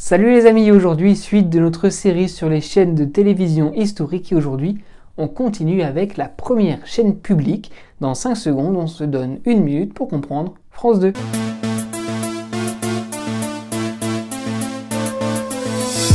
Salut les amis, aujourd'hui suite de notre série sur les chaînes de télévision historiques et aujourd'hui on continue avec la première chaîne publique. Dans 5 secondes on se donne 1 minute pour comprendre France 2.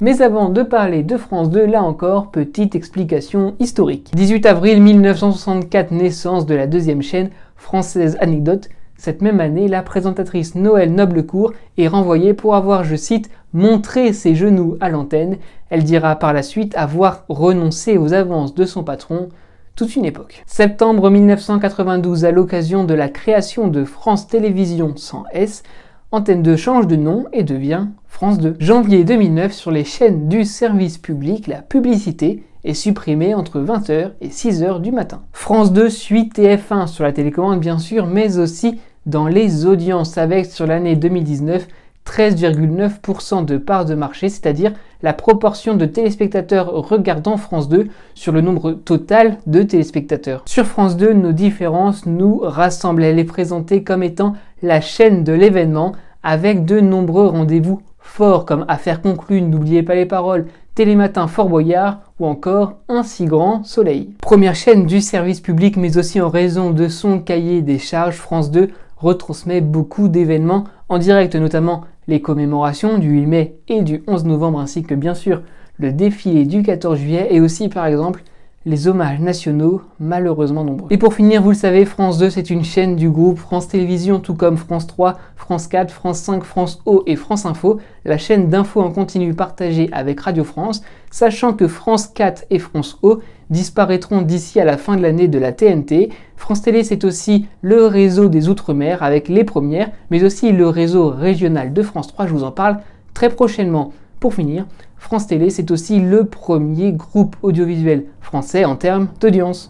Mais avant de parler de France 2, là encore, petite explication historique. 18 avril 1964, naissance de la deuxième chaîne française Anecdote. Cette même année, la présentatrice Noël Noblecourt est renvoyée pour avoir, je cite, montré ses genoux à l'antenne. Elle dira par la suite avoir renoncé aux avances de son patron. Toute une époque. Septembre 1992, à l'occasion de la création de France Télévisions sans S, Antenne 2 change de nom et devient France 2. Janvier 2009, sur les chaînes du service public, la publicité est supprimée entre 20h et 6h du matin. France 2 suit TF1 sur la télécommande bien sûr, mais aussi dans les audiences avec sur l'année 2019 13,9% de part de marché, c'est-à-dire la proportion de téléspectateurs regardant France 2 sur le nombre total de téléspectateurs. Sur France 2, nos différences nous rassemblent. Elle est présentée comme étant la chaîne de l'événement avec de nombreux rendez-vous forts comme Affaires conclues, N'oubliez pas les paroles, Télématin Fort Boyard ou encore Un si grand soleil. Première chaîne du service public mais aussi en raison de son cahier des charges, France 2 retransmet beaucoup d'événements en direct, notamment les commémorations du 8 mai et du 11 novembre ainsi que bien sûr le défilé du 14 juillet et aussi par exemple les hommages nationaux, malheureusement nombreux. Et pour finir, vous le savez, France 2 c'est une chaîne du groupe France Télévisions, tout comme France 3, France 4, France 5, France O et France Info, la chaîne d'infos en continu partagée avec Radio France, sachant que France 4 et France O disparaîtront d'ici à la fin de l'année de la TNT. France Télé c'est aussi le réseau des Outre-mer avec les premières, mais aussi le réseau régional de France 3, je vous en parle très prochainement. Pour finir, France Télé, c'est aussi le premier groupe audiovisuel français en termes d'audience.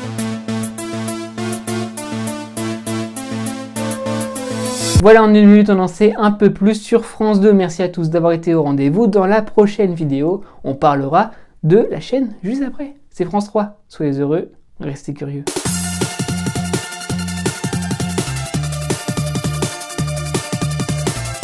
Voilà, en 1 minute, on en sait un peu plus sur France 2. Merci à tous d'avoir été au rendez-vous. Dans la prochaine vidéo, on parlera de la chaîne juste après. C'est France 3. Soyez heureux, restez curieux.